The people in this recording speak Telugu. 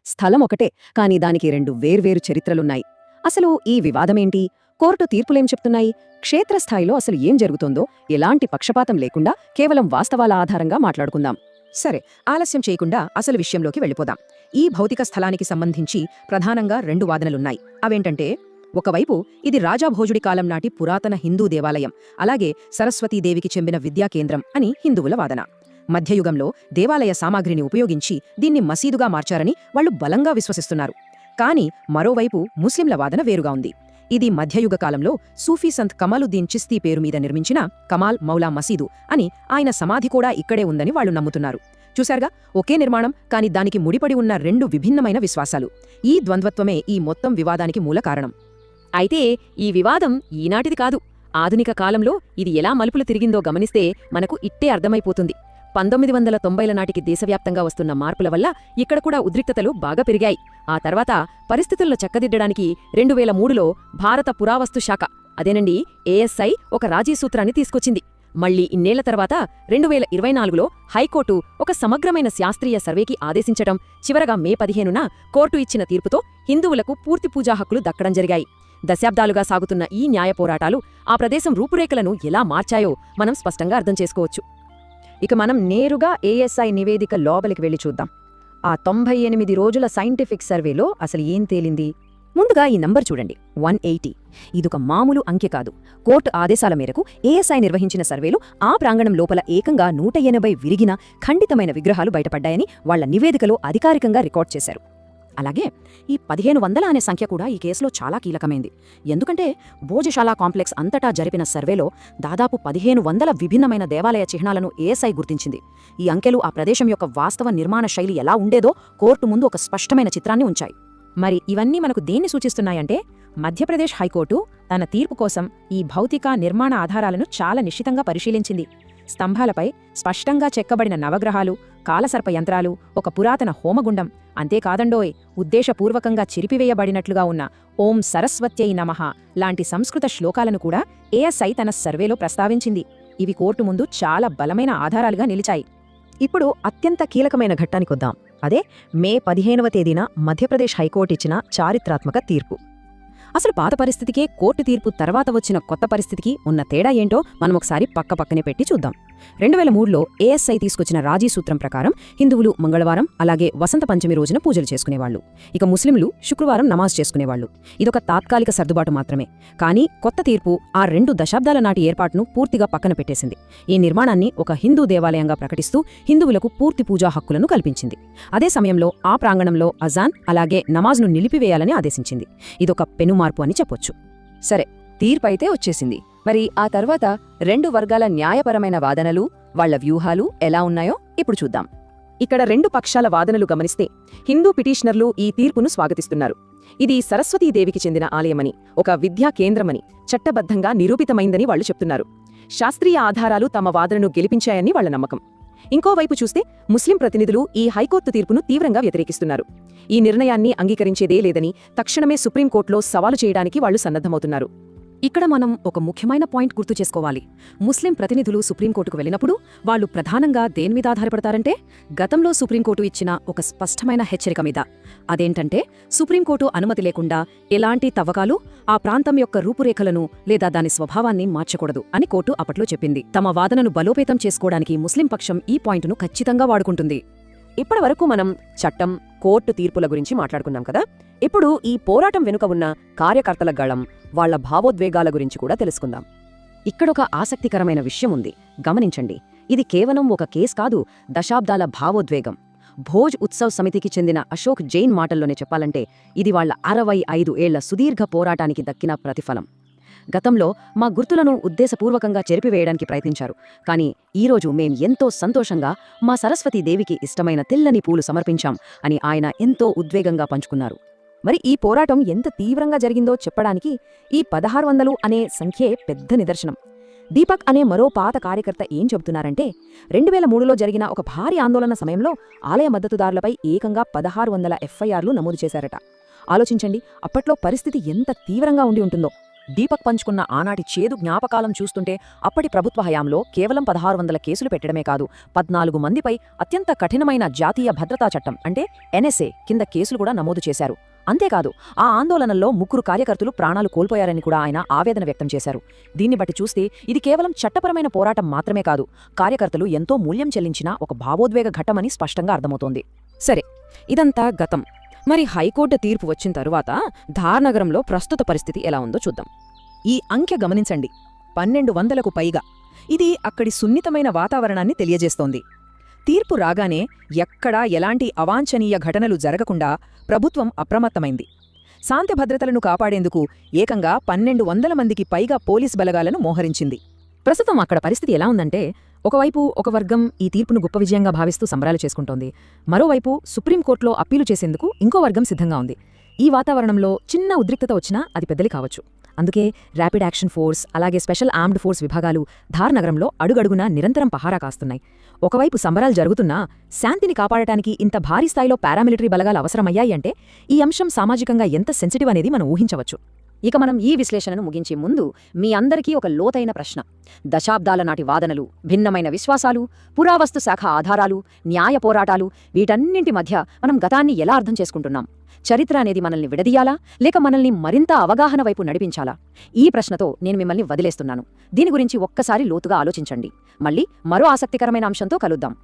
స్థలం ఒకటే, కానీ దానికి రెండు వేర్వేరు చరిత్రలున్నాయి. అసలు ఈ వివాదమేంటి? కోర్టు తీర్పులేం చెప్తున్నాయి? క్షేత్రస్థాయిలో అసలు ఏం జరుగుతోందో ఎలాంటి పక్షపాతం లేకుండా కేవలం వాస్తవాల ఆధారంగా మాట్లాడుకుందాం. సరే, ఆలస్యం చేయకుండా అసలు విషయంలోకి వెళ్ళిపోదాం. ఈ భౌతిక స్థలానికి సంబంధించి ప్రధానంగా రెండు వాదనలున్నాయి. అవేంటంటే, ఒకవైపు ఇది రాజాభోజుడి కాలం నాటి పురాతన హిందూ దేవాలయం, అలాగే సరస్వతీదేవికి చెందిన విద్యాకేంద్రం అని హిందువుల వాదన. మధ్యయుగంలో దేవాలయ సామాగ్రిని ఉపయోగించి దీన్ని మసీదుగా మార్చారని వాళ్లు బలంగా విశ్వసిస్తున్నారు. కాని మరోవైపు ముస్లింల వాదన వేరుగా ఉంది. ఇది మధ్యయుగ కాలంలో సూఫీ సంత్ కమాలుద్దీన్ చిస్తీ పేరు మీద నిర్మించిన కమాల్ మౌలా మసీదు అని, ఆయన సమాధి కూడా ఇక్కడే ఉందని వాళ్లు నమ్ముతున్నారు. చూశారుగా, ఒకే నిర్మాణం, కాని దానికి ముడిపడి ఉన్న రెండు విభిన్నమైన విశ్వాసాలు. ఈ ద్వంద్వత్వమే ఈ మొత్తం వివాదానికి మూల కారణం. అయితే ఈ వివాదం ఈనాటిది కాదు. ఆధునిక కాలంలో ఇది ఎలా మలుపులు తిరిగిందో గమనిస్తే మనకు ఇట్టే అర్థమైపోతుంది. 1990ల నాటికి దేశవ్యాప్తంగా వస్తున్న మార్పుల వల్ల ఇక్కడ కూడా ఉద్రిక్తతలు బాగా పెరిగాయి. ఆ తర్వాత పరిస్థితులను చక్కదిద్దడానికి 2003లో భారత పురావస్తు శాఖ, అదేనండి ఏఎస్ఐ, ఒక రాజీ సూత్రాన్ని తీసుకొచ్చింది. మళ్లీ ఇన్నేళ్ల తర్వాత 2024లో హైకోర్టు ఒక సమగ్రమైన శాస్త్రీయ సర్వేకి ఆదేశించటం, చివరగా మే 15న కోర్టు ఇచ్చిన తీర్పుతో హిందువులకు పూర్తి పూజా హక్కులు దక్కడం జరిగాయి. దశాబ్దాలుగా సాగుతున్న ఈ న్యాయ పోరాటాలు ఆ ప్రదేశం రూపురేఖలను ఎలా మార్చాయో మనం స్పష్టంగా అర్థం చేసుకోవచ్చు. ఇక మనం నేరుగా ఏఎస్ఐ నివేదిక లోపలికి వెళ్లి చూద్దాం. ఆ 98 రోజుల సైంటిఫిక్ సర్వేలో అసలు ఏం తేలింది? ముందుగా ఈ నంబర్ చూడండి, 180. ఇదొక మామూలు అంకె కాదు. కోర్టు ఆదేశాల మేరకు ఏఎస్ఐ నిర్వహించిన సర్వేలో ఆ ప్రాంగణం లోపల ఏకంగా 180 విరిగిన, ఖండితమైన విగ్రహాలు బయటపడ్డాయని వాళ్ల నివేదికలో అధికారికంగా రికార్డ్ చేశారు. అలాగే ఈ 1500 అనే సంఖ్య కూడా ఈ కేసులో చాలా కీలకమైంది. ఎందుకంటే భోజశాల కాంప్లెక్స్ అంతటా జరిపిన సర్వేలో దాదాపు 1500 విభిన్నమైన దేవాలయ చిహ్నాలను ఏఎస్ఐ గుర్తించింది. ఈ అంకెలు ఆ ప్రదేశం యొక్క వాస్తవ నిర్మాణ శైలి ఎలా ఉండేదో కోర్టు ముందు ఒక స్పష్టమైన చిత్రాన్ని ఉంచాయి. మరి ఇవన్నీ మనకు దేన్ని సూచిస్తున్నాయంటే, మధ్యప్రదేశ్ హైకోర్టు తన తీర్పు కోసం ఈ భౌతిక నిర్మాణ ఆధారాలను చాలా నిశితంగా పరిశీలించింది. స్తంభాలపై స్పష్టంగా చెక్కబడిన నవగ్రహాలు, కాలసర్ప యంత్రాలు, ఒక పురాతన హోమగుండం, అంతేకాదండోయ్, ఉద్దేశపూర్వకంగా చిరిపివేయబడినట్లుగా ఉన్న ఓం సరస్వత్యై నమః లాంటి సంస్కృత శ్లోకాలను కూడా ఏఎస్ఐ తన సర్వేలో ప్రస్తావించింది. ఇవి కోర్టు ముందు చాలా బలమైన ఆధారాలుగా నిలిచాయి. ఇప్పుడు అత్యంత కీలకమైన ఘట్టానికొద్దాం. అదే మే 15వ తేదీన మధ్యప్రదేశ్ హైకోర్టు ఇచ్చిన చారిత్రాత్మక తీర్పు. అసలు పాత పరిస్థితికే కోర్టు తీర్పు తర్వాత వచ్చిన కొత్త పరిస్థితికి ఉన్న తేడా ఏంటో మనం ఒకసారి పక్కపక్కనే పెట్టి చూద్దాం. 2003లో ఏఎస్ఐ తీసుకొచ్చిన రాజీ సూత్రం ప్రకారం హిందువులు మంగళవారం, అలాగే వసంత పంచమి రోజున పూజలు చేసుకునేవాళ్లు. ఇక ముస్లింలు శుక్రవారం నమాజ్ చేసుకునేవాళ్లు. ఇదొక తాత్కాలిక సర్దుబాటు మాత్రమే. కానీ కొత్త తీర్పు ఆ 2 దశాబ్దాల నాటి ఏర్పాటును పూర్తిగా పక్కన పెట్టేసింది. ఈ నిర్మాణాన్ని ఒక హిందూ దేవాలయంగా ప్రకటిస్తూ హిందువులకు పూర్తి పూజా హక్కులను కల్పించింది. అదే సమయంలో ఆ ప్రాంగణంలో అజాన్, అలాగే నమాజ్ను నిలిపివేయాలని ఆదేశించింది. ఇదొక పెనుమార్పు అని చెప్పొచ్చు. సరే, తీర్పైతే వచ్చేసింది. మరి ఆ తర్వాత 2 వర్గాల న్యాయపరమైన వాదనలు, వాళ్ల వ్యూహాలు ఎలా ఉన్నాయో ఇప్పుడు చూద్దాం. ఇక్కడ 2 పక్షాల వాదనలు గమనిస్తే, హిందూ పిటిషనర్లు ఈ తీర్పును స్వాగతిస్తున్నారు. ఇది సరస్వతీదేవికి చెందిన ఆలయమని, ఒక విద్యా కేంద్రమని చట్టబద్ధంగా నిరూపితమైందని వాళ్లు చెప్తున్నారు. శాస్త్రీయ ఆధారాలు తమ వాదనను గెలిపించాయని వాళ్ల నమ్మకం. ఇంకోవైపు చూస్తే ముస్లిం ప్రతినిధులు ఈ హైకోర్టు తీర్పును తీవ్రంగా వ్యతిరేకిస్తున్నారు. ఈ నిర్ణయాన్ని అంగీకరించేదే లేదని తక్షణమే సుప్రీంకోర్టులో సవాలు చేయడానికి వాళ్లు సన్నద్ధమవుతున్నారు. ఇక్కడ మనం ఒక ముఖ్యమైన పాయింట్ గుర్తు చేసుకోవాలి. ముస్లిం ప్రతినిధులు సుప్రీంకోర్టుకు వెళ్ళినప్పుడు వాళ్లు ప్రధానంగా దేనిమీద ఆధారపడతారంటే, గతంలో సుప్రీంకోర్టు ఇచ్చిన ఒక స్పష్టమైన హెచ్చరిక మీద. అదేంటంటే, సుప్రీంకోర్టు అనుమతి లేకుండా ఎలాంటి తవ్వకాలు ఆ ప్రాంతం యొక్క రూపురేఖలను లేదా దాని స్వభావాన్ని మార్చకూడదు అని కోర్టు అప్పట్లో చెప్పింది. తమ వాదనను బలోపేతం చేసుకోవడానికి ముస్లిం పక్షం ఈ పాయింటును ఖచ్చితంగా వాడుకుంటుంది. ఇప్పటివరకు మనం చట్టం, కోర్టు తీర్పుల గురించి మాట్లాడుకున్నాం కదా. ఇప్పుడు ఈ పోరాటం వెనుక ఉన్న కార్యకర్తల గళం, వాళ్ల భావోద్వేగాల గురించి కూడా తెలుసుకుందాం. ఇక్కడొక ఆసక్తికరమైన విషయం ఉంది, గమనించండి. ఇది కేవలం ఒక కేస్ కాదు, దశాబ్దాల భావోద్వేగం. భోజ్ ఉత్సవ్ సమితికి చెందిన అశోక్ జైన్ మాటల్లోనే చెప్పాలంటే, ఇది వాళ్ల 65 ఏళ్ల సుదీర్ఘ పోరాటానికి దక్కిన ప్రతిఫలం. గతంలో మా గుర్తులను ఉద్దేశపూర్వకంగా చెరిపివేయడానికి ప్రయత్నించారు, కానీ ఈరోజు మేం ఎంతో సంతోషంగా మా సరస్వతీదేవికి ఇష్టమైన తెల్లని పూలు సమర్పించాం అని ఆయన ఎంతో ఉద్వేగంగా పంచుకున్నారు. మరి ఈ పోరాటం ఎంత తీవ్రంగా జరిగిందో చెప్పడానికి ఈ 1600 అనే సంఖ్యే పెద్ద నిదర్శనం. దీపక్ అనే మరో పాత కార్యకర్త ఏం చెబుతున్నారంటే, 2003లో జరిగిన ఒక భారీ ఆందోళన సమయంలో ఆలయ మద్దతుదారులపై ఏకంగా 1600 ఎఫ్ఐఆర్లు నమోదు చేశారట. ఆలోచించండి, అప్పట్లో పరిస్థితి ఎంత తీవ్రంగా ఉండి ఉంటుందో. దీపక్ పంచుకున్న ఆనాటి చేదు జ్ఞాపకాలం చూస్తుంటే అప్పటి ప్రభుత్వ హయాంలో కేవలం 1600 కేసులు పెట్టడమే కాదు, 14 మందిపై అత్యంత కఠినమైన జాతీయ భద్రతా చట్టం అంటే ఎన్ఎస్ఏ కింద కేసులు కూడా నమోదు చేశారు. అంతేకాదు, ఆ ఆందోళనల్లో 3 కార్యకర్తలు ప్రాణాలు కోల్పోయారని కూడా ఆయన ఆవేదన వ్యక్తం చేశారు. దీన్ని బట్టి చూస్తే ఇది కేవలం చట్టపరమైన పోరాటం మాత్రమే కాదు, కార్యకర్తలు ఎంతో మూల్యం చెల్లించిన ఒక భావోద్వేగ ఘట్టమని స్పష్టంగా అర్థమవుతోంది. సరే, ఇదంతా గతం. మరి హైకోర్టు తీర్పు వచ్చిన తరువాత ధార్నగరంలో ప్రస్తుత పరిస్థితి ఎలా ఉందో చూద్దాం. ఈ అంకె గమనించండి, 1200కు పైగా. ఇది అక్కడి సున్నితమైన వాతావరణాన్ని తెలియజేస్తోంది. తీర్పు రాగానే ఎక్కడా ఎలాంటి అవాంఛనీయ ఘటనలు జరగకుండా ప్రభుత్వం అప్రమత్తమైంది. శాంతి భద్రతలను కాపాడేందుకు ఏకంగా 1200 మందికి పైగా పోలీస్ బలగాలను మోహరించింది. ప్రస్తుతం అక్కడ పరిస్థితి ఎలా ఉందంటే, ఒకవైపు ఒక వర్గం ఈ తీర్పును గొప్ప విజయంగా భావిస్తూ సంబరాలు చేసుకుంటోంది, మరోవైపు సుప్రీంకోర్టులో అప్పీలు చేసేందుకు ఇంకో వర్గం సిద్ధంగా ఉంది. ఈ వాతావరణంలో చిన్న ఉద్రిక్తత వచ్చినా అది పెద్దది కావచ్చు. అందుకే ర్యాపిడ్ యాక్షన్ ఫోర్స్, అలాగే స్పెషల్ ఆర్మ్డ్ ఫోర్స్ విభాగాలు ధార్నగరంలో అడుగడుగునా నిరంతరం పహారా కాస్తున్నాయి. ఒకవైపు సంబరాలు జరుగుతున్నా శాంతిని కాపాడటానికి ఇంత భారీ స్థాయిలో పారామిలిటరీ బలగాలు అవసరమయ్యాయి అంటే ఈ అంశం సామాజికంగా ఎంత సెన్సిటివ్ అనేది మనం ఊహించవచ్చు. ఇక మనం ఈ విశ్లేషణను ముగించే ముందు మీ అందరికీ ఒక లోతైన ప్రశ్న. దశాబ్దాల నాటి వాదనలు, భిన్నమైన విశ్వాసాలు, పురావస్తు శాఖ ఆధారాలు, న్యాయ పోరాటాలు, వీటన్నింటి మధ్య మనం గతాన్ని ఎలా అర్థం చేసుకుంటున్నాం? చరిత్ర అనేది మనల్ని విడదీయాలా, లేక మనల్ని మరింత అవగాహన వైపు నడిపించాలా? ఈ ప్రశ్నతో నేను మిమ్మల్ని వదిలేస్తున్నాను. దీని గురించి ఒక్కసారి లోతుగా ఆలోచించండి. మళ్ళీ మరో ఆసక్తికరమైన అంశంతో కలుద్దాం.